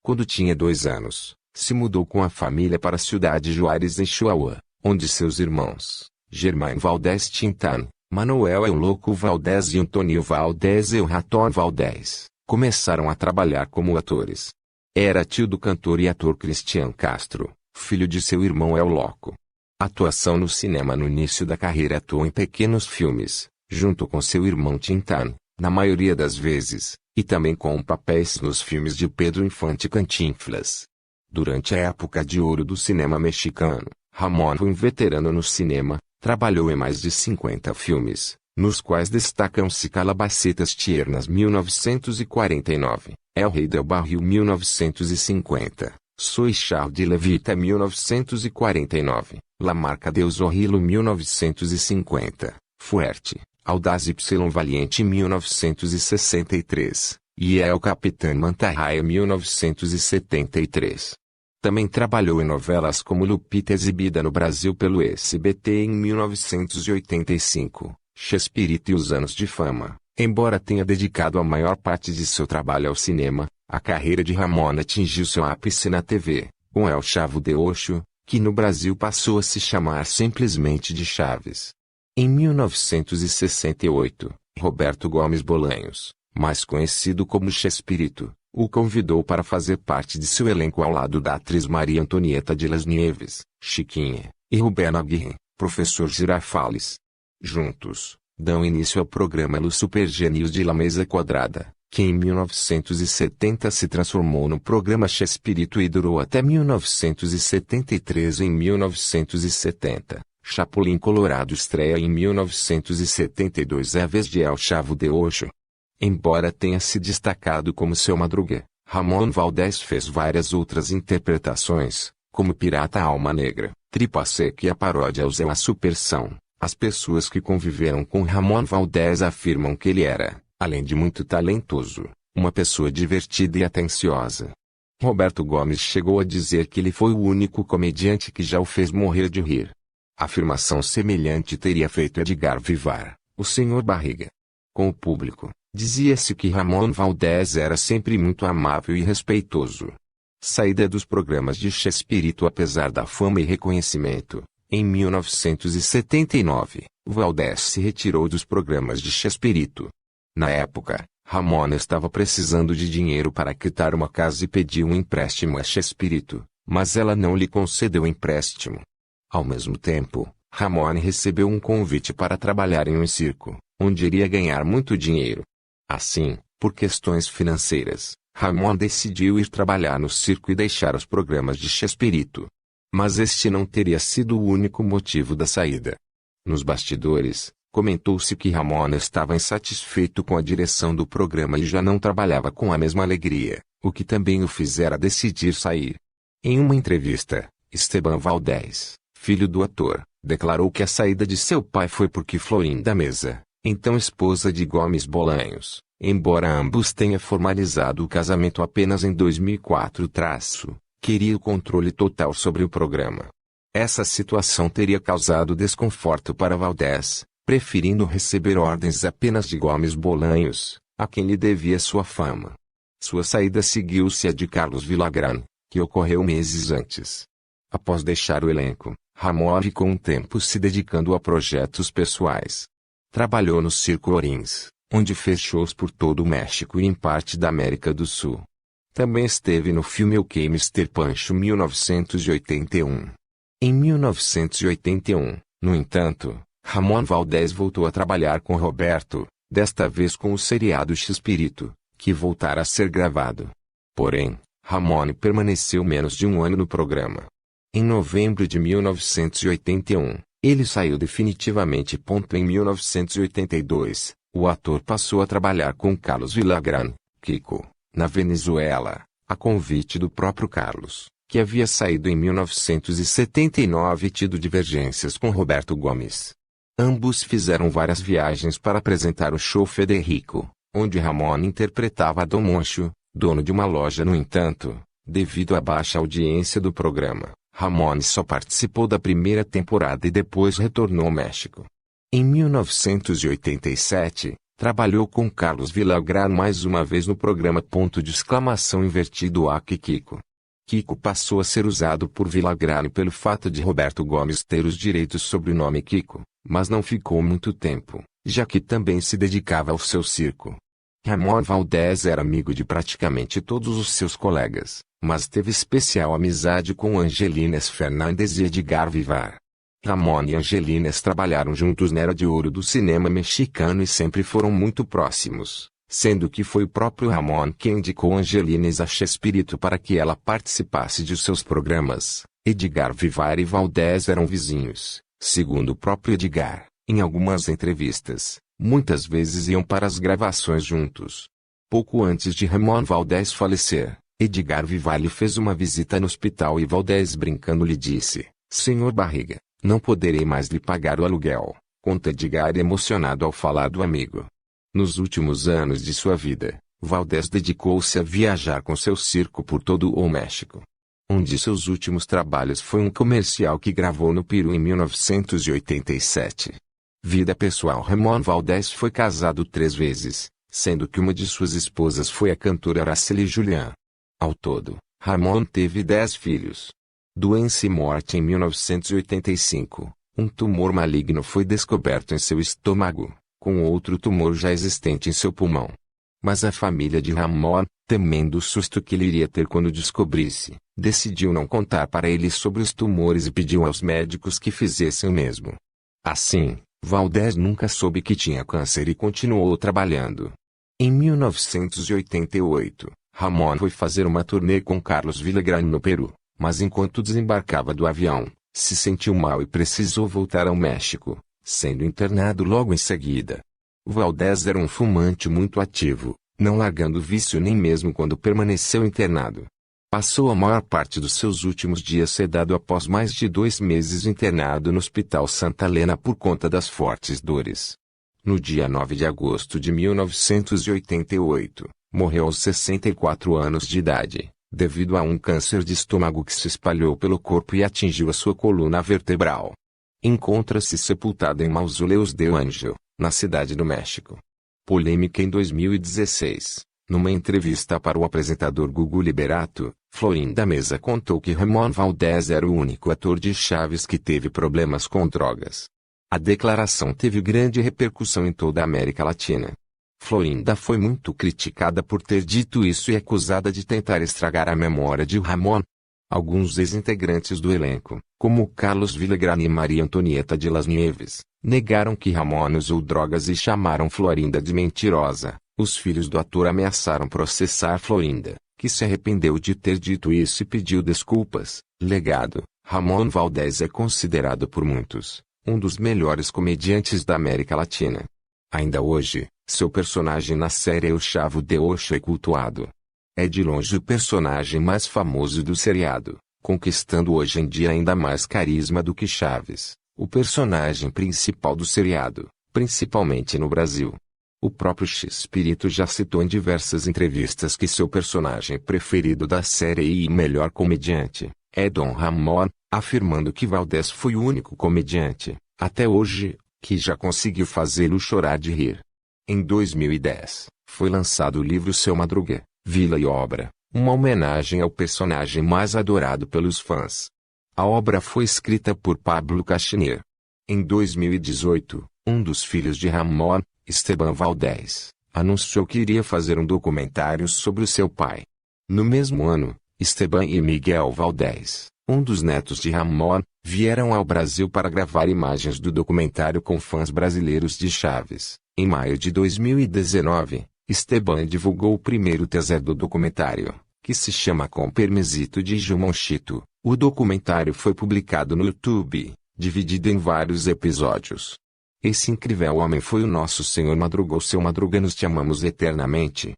Quando tinha 2 anos, se mudou com a família para a cidade Juárez em Chihuahua, onde seus irmãos, Germain Valdez Tintán, Manuel El Loco Valdez e Antônio Valdez El Raton Valdez, começaram a trabalhar como atores. Era tio do cantor e ator Cristian Castro, filho de seu irmão El Loco. Atuação no cinema. No início da carreira atuou em pequenos filmes, junto com seu irmão Tintán, na maioria das vezes, e também com papéis nos filmes de Pedro Infante e Cantinflas. Durante a época de ouro do cinema mexicano, Ramón foi um veterano no cinema, trabalhou em mais de 50 filmes, nos quais destacam-se Calabacetas Tiernas 1949, El Rey del Barril 1950, Soy Charles de Levita 1949, La Marca de Zorrillo 1950, Fuerte, Audaz Y Valiente 1963, e El Capitán Mantarraya 1973. Também trabalhou em novelas como Lupita exibida no Brasil pelo SBT em 1985, Chespirito e Os Anos de Fama. Embora tenha dedicado a maior parte de seu trabalho ao cinema, a carreira de Ramón atingiu seu ápice na TV, com El Chavo de Ocho, que no Brasil passou a se chamar simplesmente de Chaves. Em 1968, Roberto Gomes Bolanhos, mais conhecido como Chespirito, o convidou para fazer parte de seu elenco ao lado da atriz Maria Antonieta de las Nieves, Chiquinha, e Rubén Aguirre, professor Girafales. Juntos, dão início ao programa Los Supergênios de La Mesa Quadrada, que em 1970 se transformou no programa Chespirito e durou até 1973. Em 1970, Chapulín Colorado estreia em 1972 a vez de El Chavo de Ocho. Embora tenha se destacado como seu Madruga, Ramón Valdez fez várias outras interpretações, como Pirata Alma Negra, Tripa Seca e a paródia ao Zé La Supersão. As pessoas que conviveram com Ramón Valdez afirmam que ele era, além de muito talentoso, uma pessoa divertida e atenciosa. Roberto Gomes chegou a dizer que ele foi o único comediante que já o fez morrer de rir. Afirmação semelhante teria feito Edgar Vivar, o Senhor Barriga. Com o público, dizia-se que Ramón Valdez era sempre muito amável e respeitoso. Saída dos programas de Chespirito. Apesar da fama e reconhecimento, em 1979, Valdez se retirou dos programas de Chespirito. Na época, Ramón estava precisando de dinheiro para quitar uma casa e pediu um empréstimo a Chespirito, mas ela não lhe concedeu o empréstimo. Ao mesmo tempo, Ramón recebeu um convite para trabalhar em um circo, onde iria ganhar muito dinheiro. Assim, por questões financeiras, Ramón decidiu ir trabalhar no circo e deixar os programas de Chespirito. Mas este não teria sido o único motivo da saída. Nos bastidores, comentou-se que Ramón estava insatisfeito com a direção do programa e já não trabalhava com a mesma alegria, o que também o fizera decidir sair. Em uma entrevista, Esteban Valdez, filho do ator, declarou que a saída de seu pai foi porque Florinda Mesa, então esposa de Gomes Bolanhos, embora ambos tenham formalizado o casamento apenas em 2004, queria o controle total sobre o programa. Essa situação teria causado desconforto para Valdez, preferindo receber ordens apenas de Gomes Bolanhos, a quem lhe devia sua fama. Sua saída seguiu-se a de Carlos Villagrán, que ocorreu meses antes. Após deixar o elenco, Ramón ficou um tempo se dedicando a projetos pessoais. Trabalhou no Circo Orins, onde fez shows por todo o México e em parte da América do Sul. Também esteve no filme Ok Mr. Pancho 1981. Em 1981, no entanto, Ramón Valdez voltou a trabalhar com Roberto, desta vez com o seriado Chespirito, que voltara a ser gravado. Porém, Ramón permaneceu menos de um ano no programa. Em novembro de 1981, ele saiu definitivamente. Em 1982, o ator passou a trabalhar com Carlos Villagrán, Kiko, na Venezuela, a convite do próprio Carlos, que havia saído em 1979 e tido divergências com Roberto Gomes. Ambos fizeram várias viagens para apresentar o show Federico, onde Ramón interpretava Don Moncho, dono de uma loja. No entanto, devido à baixa audiência do programa, Ramón só participou da primeira temporada e depois retornou ao México. Em 1987, Trabalhou com Carlos Villagrán mais uma vez no programa !! Kiko. Kiko passou a ser usado por Villagrán pelo fato de Roberto Gomes ter os direitos sobre o nome Kiko, mas não ficou muito tempo, já que também se dedicava ao seu circo. Ramon Valdez era amigo de praticamente todos os seus colegas, mas teve especial amizade com Angelines Fernandes e Edgar Vivar. Ramon e Angelines trabalharam juntos na era de ouro do cinema mexicano e sempre foram muito próximos, sendo que foi o próprio Ramon quem indicou Angelines a Chespirito para que ela participasse de seus programas. Edgar Vivar e Valdez eram vizinhos, segundo o próprio Edgar, em algumas entrevistas, muitas vezes iam para as gravações juntos. Pouco antes de Ramon Valdez falecer, Edgar Vivar lhe fez uma visita no hospital e Valdez brincando lhe disse: "Senhor Barriga, não poderei mais lhe pagar o aluguel", conta Edgar emocionado ao falar do amigo. Nos últimos anos de sua vida, Valdez dedicou-se a viajar com seu circo por todo o México. Um de seus últimos trabalhos foi um comercial que gravou no Peru em 1987. Vida pessoal: Ramon Valdez foi casado 3 vezes, sendo que uma de suas esposas foi a cantora Araceli Julián. Ao todo, Ramon teve 10 filhos. Doença e morte: em 1985, um tumor maligno foi descoberto em seu estômago, com outro tumor já existente em seu pulmão. Mas a família de Ramon, temendo o susto que ele iria ter quando descobrisse, decidiu não contar para ele sobre os tumores e pediu aos médicos que fizessem o mesmo. Assim, Valdez nunca soube que tinha câncer e continuou trabalhando. Em 1988, Ramon foi fazer uma turnê com Carlos Villagrán no Peru, mas enquanto desembarcava do avião, se sentiu mal e precisou voltar ao México, sendo internado logo em seguida. Valdez era um fumante muito ativo, não largando o vício nem mesmo quando permaneceu internado. Passou a maior parte dos seus últimos dias sedado após mais de 2 meses internado no Hospital Santa Helena por conta das fortes dores. No dia 9 de agosto de 1988, morreu aos 64 anos de idade, devido a um câncer de estômago que se espalhou pelo corpo e atingiu a sua coluna vertebral. Encontra-se sepultado em Mausoleus del Ángel, na cidade do México. Polêmica: em 2016, numa entrevista para o apresentador Gugu Liberato, Florinda Mesa contou que Ramon Valdez era o único ator de Chaves que teve problemas com drogas. A declaração teve grande repercussão em toda a América Latina. Florinda foi muito criticada por ter dito isso e acusada de tentar estragar a memória de Ramon. Alguns ex-integrantes do elenco, como Carlos Villagrán e Maria Antonieta de las Nieves, negaram que Ramon usou drogas e chamaram Florinda de mentirosa. Os filhos do ator ameaçaram processar Florinda, que se arrependeu de ter dito isso e pediu desculpas. Legado: Ramon Valdez é considerado por muitos um dos melhores comediantes da América Latina. Ainda hoje, seu personagem na série El Chavo de Ocho é cultuado. É de longe o personagem mais famoso do seriado, conquistando hoje em dia ainda mais carisma do que Chaves, o personagem principal do seriado, principalmente no Brasil. O próprio Chespirito já citou em diversas entrevistas que seu personagem preferido da série e melhor comediante é Dom Ramon, afirmando que Valdez foi o único comediante, até hoje, que já conseguiu fazê-lo chorar de rir. Em 2010, foi lançado o livro Seu Madruga, Vila e Obra, uma homenagem ao personagem mais adorado pelos fãs. A obra foi escrita por Pablo Cachiner. Em 2018, um dos filhos de Ramon, Esteban Valdez, anunciou que iria fazer um documentário sobre o seu pai. No mesmo ano, Esteban e Miguel Valdez, um dos netos de Ramon, vieram ao Brasil para gravar imagens do documentário com fãs brasileiros de Chaves. Em maio de 2019, Esteban divulgou o primeiro teaser do documentário, que se chama Com Permisito de Jumonchito. O documentário foi publicado no YouTube, dividido em vários episódios. Esse incrível homem foi o nosso Senhor Madruga. Seu Madruga, nos te amamos eternamente.